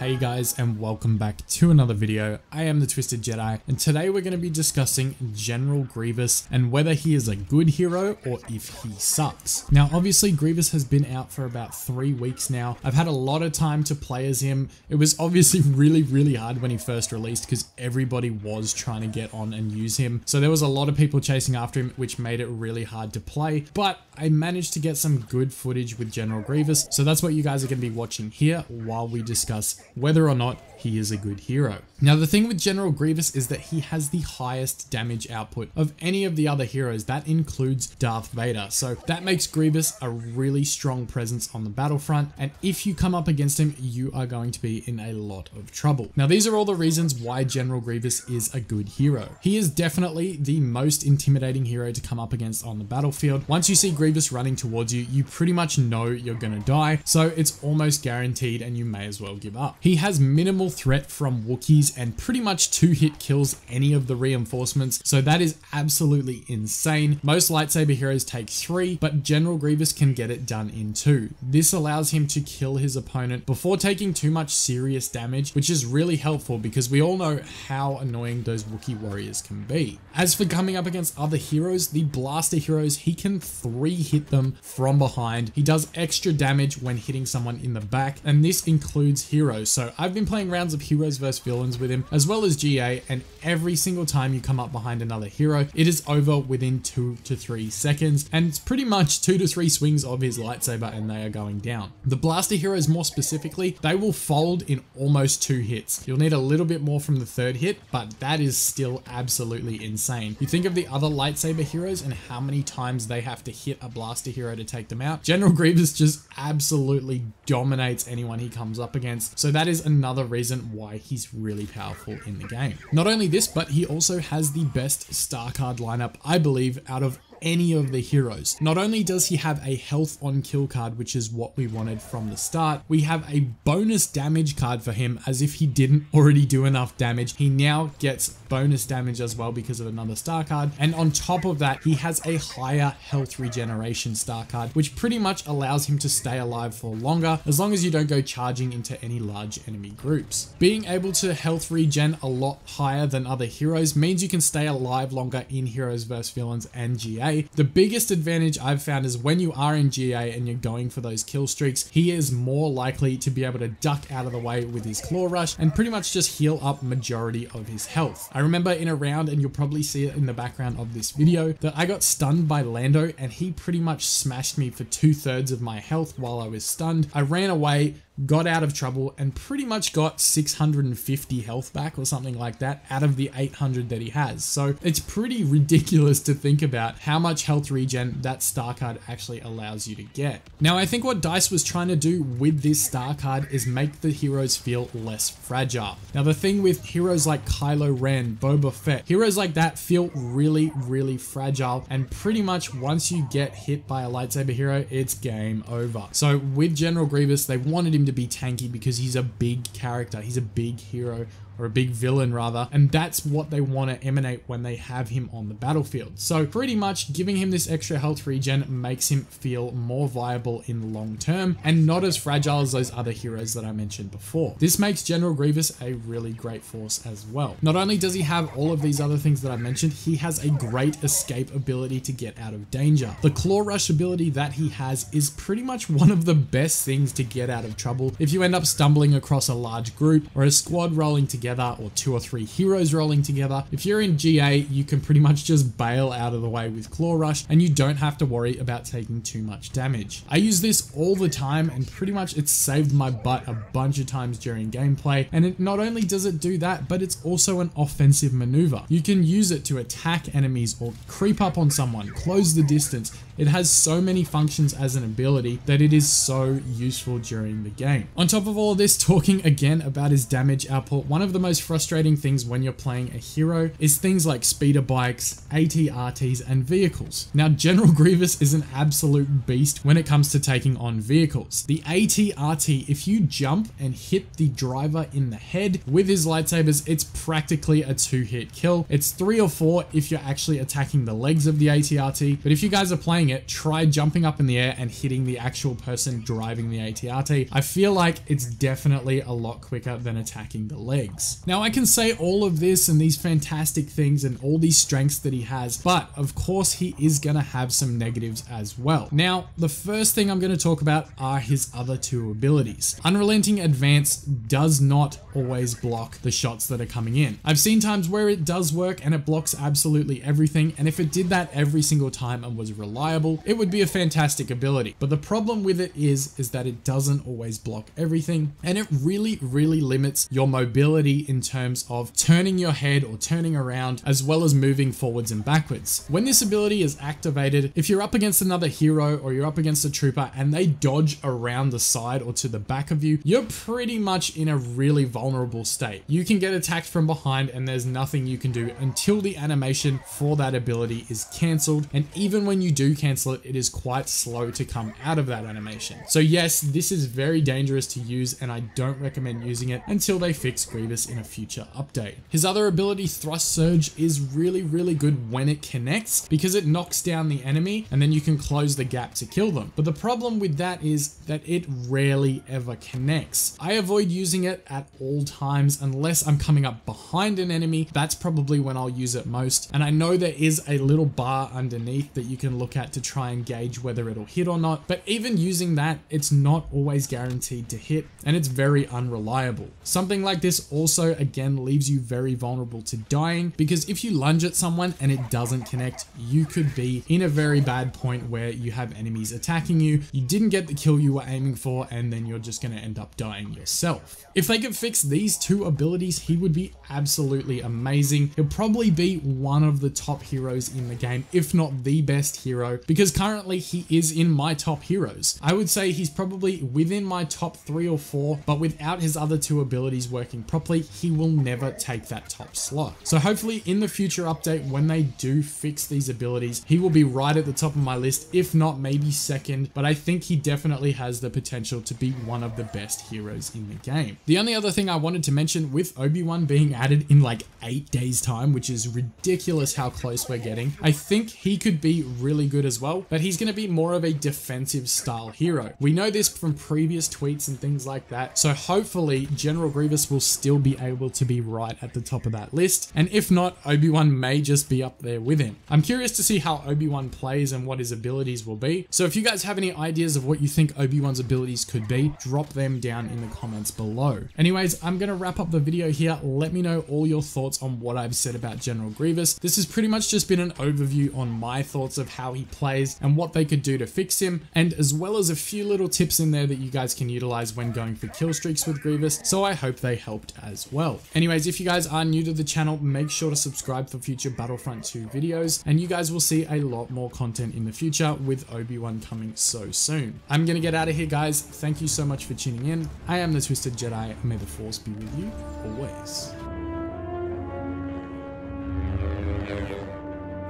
Hey guys, and welcome back to another video. I am the Twisted Jedi, and today we're going to be discussing General Grievous and whether he is a good hero or if he sucks. Now obviously Grievous has been out for about 3 weeks now. I've had a lot of time to play as him. It was obviously really hard when he first released because everybody was trying to get on and use him. So there was a lot of people chasing after him, which made it really hard to play, but I managed to get some good footage with General Grievous. So that's what you guys are going to be watching here while we discuss whether or not he is a good hero. Now the thing with General Grievous is that he has the highest damage output of any of the other heroes. That includes Darth Vader. So that makes Grievous a really strong presence on the battlefront, and if you come up against him, you are going to be in a lot of trouble. Now these are all the reasons why General Grievous is a good hero. He is definitely the most intimidating hero to come up against on the battlefield. Once you see Grievous running towards you, you pretty much know you're gonna die, so it's almost guaranteed and you may as well give up. He has minimal threat from Wookiees and pretty much 2-hit kills any of the reinforcements, so that is absolutely insane. Most lightsaber heroes take 3, but General Grievous can get it done in 2. This allows him to kill his opponent before taking too much serious damage, which is really helpful because we all know how annoying those Wookiee warriors can be. As for coming up against other heroes, the blaster heroes, he can 3-hit them from behind. He does extra damage when hitting someone in the back, and this includes heroes. So I've been playing rounds of heroes versus villains with him, as well as GA, and every single time you come up behind another hero, it is over within 2 to 3 seconds, and it's pretty much 2 to 3 swings of his lightsaber and they are going down. The blaster heroes more specifically, they will fold in almost 2 hits. You'll need a little bit more from the 3rd hit, but that is still absolutely insane. You think of the other lightsaber heroes and how many times they have to hit a blaster hero to take them out. General Grievous just absolutely dominates anyone he comes up against, so that is another reason why he's really powerful in the game. Not only this, but he also has the best star card lineup, I believe, out of any of the heroes. Not only does he have a health on kill card, which is what we wanted from the start, we have a bonus damage card for him. As if he didn't already do enough damage, he now gets bonus damage as well because of another star card, and on top of that he has a higher health regeneration star card, which pretty much allows him to stay alive for longer as long as you don't go charging into any large enemy groups. Being able to health regen a lot higher than other heroes means you can stay alive longer in heroes versus villains and GA. The biggest advantage I've found is when you are in GA and you're going for those kill streaks, he is more likely to be able to duck out of the way with his claw rush and pretty much just heal up majority of his health. I remember in a round, and you'll probably see it in the background of this video, that I got stunned by Lando and he pretty much smashed me for 2/3 of my health while I was stunned. I ran away, got out of trouble, and pretty much got 650 health back or something like that out of the 800 that he has. So it's pretty ridiculous to think about how much health regen that star card actually allows you to get. Now I think what DICE was trying to do with this star card is make the heroes feel less fragile. Now the thing with heroes like Kylo Ren, Boba Fett, heroes like that feel really fragile, and pretty much once you get hit by a lightsaber hero, it's game over. So with General Grievous, they wanted him to be tanky because he's a big character, he's a big hero, or a big villain rather, and that's what they want to emanate when they have him on the battlefield. So pretty much giving him this extra health regen makes him feel more viable in the long term and not as fragile as those other heroes that I mentioned before. This makes General Grievous a really great force as well. Not only does he have all of these other things that I mentioned, he has a great escape ability to get out of danger. The claw rush ability that he has is pretty much one of the best things to get out of trouble. If you end up stumbling across a large group or a squad rolling together, or 2 or 3 heroes rolling together, if you're in GA, you can pretty much just bail out of the way with Claw Rush and you don't have to worry about taking too much damage. I use this all the time and pretty much it's saved my butt a bunch of times during gameplay, and it not only does it do that, but it's also an offensive maneuver. You can use it to attack enemies or creep up on someone, close the distance. It has so many functions as an ability that it is so useful during the game. On top of all of this, talking again about his damage output, one of of the most frustrating things when you're playing a hero is things like speeder bikes, AT-RTs, and vehicles. Now, General Grievous is an absolute beast when it comes to taking on vehicles. The AT-RT, if you jump and hit the driver in the head with his lightsabers, it's practically a 2-hit kill. It's 3 or 4 if you're actually attacking the legs of the AT-RT, but if you guys are playing it, try jumping up in the air and hitting the actual person driving the AT-RT. I feel like it's definitely a lot quicker than attacking the legs. Now, I can say all of this and these fantastic things and all these strengths that he has, but of course he is going to have some negatives as well. Now, the first thing I'm going to talk about are his other 2 abilities. Unrelenting Advance does not always block the shots that are coming in. I've seen times where it does work and it blocks absolutely everything, and if it did that every single time and was reliable, it would be a fantastic ability. But the problem with it is that it doesn't always block everything, and it really limits your mobility in terms of turning your head or turning around, as well as moving forwards and backwards. When this ability is activated, if you're up against another hero or you're up against a trooper and they dodge around the side or to the back of you, you're pretty much in a really vulnerable state. You can get attacked from behind and there's nothing you can do until the animation for that ability is cancelled, and even when you do cancel it, it is quite slow to come out of that animation. So yes, this is very dangerous to use, and I don't recommend using it until they fix Grievous in a future update. His other ability, Thrust Surge, is really good when it connects because it knocks down the enemy and then you can close the gap to kill them. But the problem with that is that it rarely ever connects. I avoid using it at all times unless I'm coming up behind an enemy. That's probably when I'll use it most. And I know there is a little bar underneath that you can look at to try and gauge whether it'll hit or not. But even using that, it's not always guaranteed to hit, and it's very unreliable. Something like this also, again, leaves you very vulnerable to dying, because if you lunge at someone and it doesn't connect, you could be in a very bad point where you have enemies attacking you, you didn't get the kill you were aiming for, and then you're just going to end up dying yourself. If they could fix these 2 abilities, he would be absolutely amazing. He'll probably be one of the top heroes in the game, if not the best hero, because currently he is in my top heroes. I would say he's probably within my top 3 or 4, but without his other 2 abilities working properly, he will never take that top slot. So hopefully in the future update, when they do fix these abilities, he will be right at the top of my list, if not maybe second, but I think he definitely has the potential to be one of the best heroes in the game. The only other thing I wanted to mention, with Obi-Wan being added in like 8 days time, which is ridiculous how close we're getting, I think he could be really good as well, but he's going to be more of a defensive style hero. We know this from previous tweets and things like that, so hopefully General Grievous will still be able to be right at the top of that list, and if not, Obi-Wan may just be up there with him. I'm curious to see how Obi-Wan plays and what his abilities will be, so if you guys have any ideas of what you think Obi-Wan's abilities could be, drop them down in the comments below. Anyways, I'm going to wrap up the video here. Let me know all your thoughts on what I've said about General Grievous. This has pretty much just been an overview on my thoughts of how he plays and what they could do to fix him, and as well as a few little tips in there that you guys can utilize when going for kill streaks with Grievous, so I hope they helped as well. Anyways, if you guys are new to the channel, make sure to subscribe for future Battlefront 2 videos, and you guys will see a lot more content in the future with Obi-Wan coming so soon. I'm gonna get out of here, guys. Thank you so much for tuning in. I am the Twisted Jedi, and may the Force be with you always.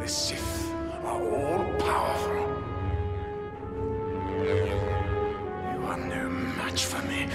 The Sith are all powerful. You are no match for me.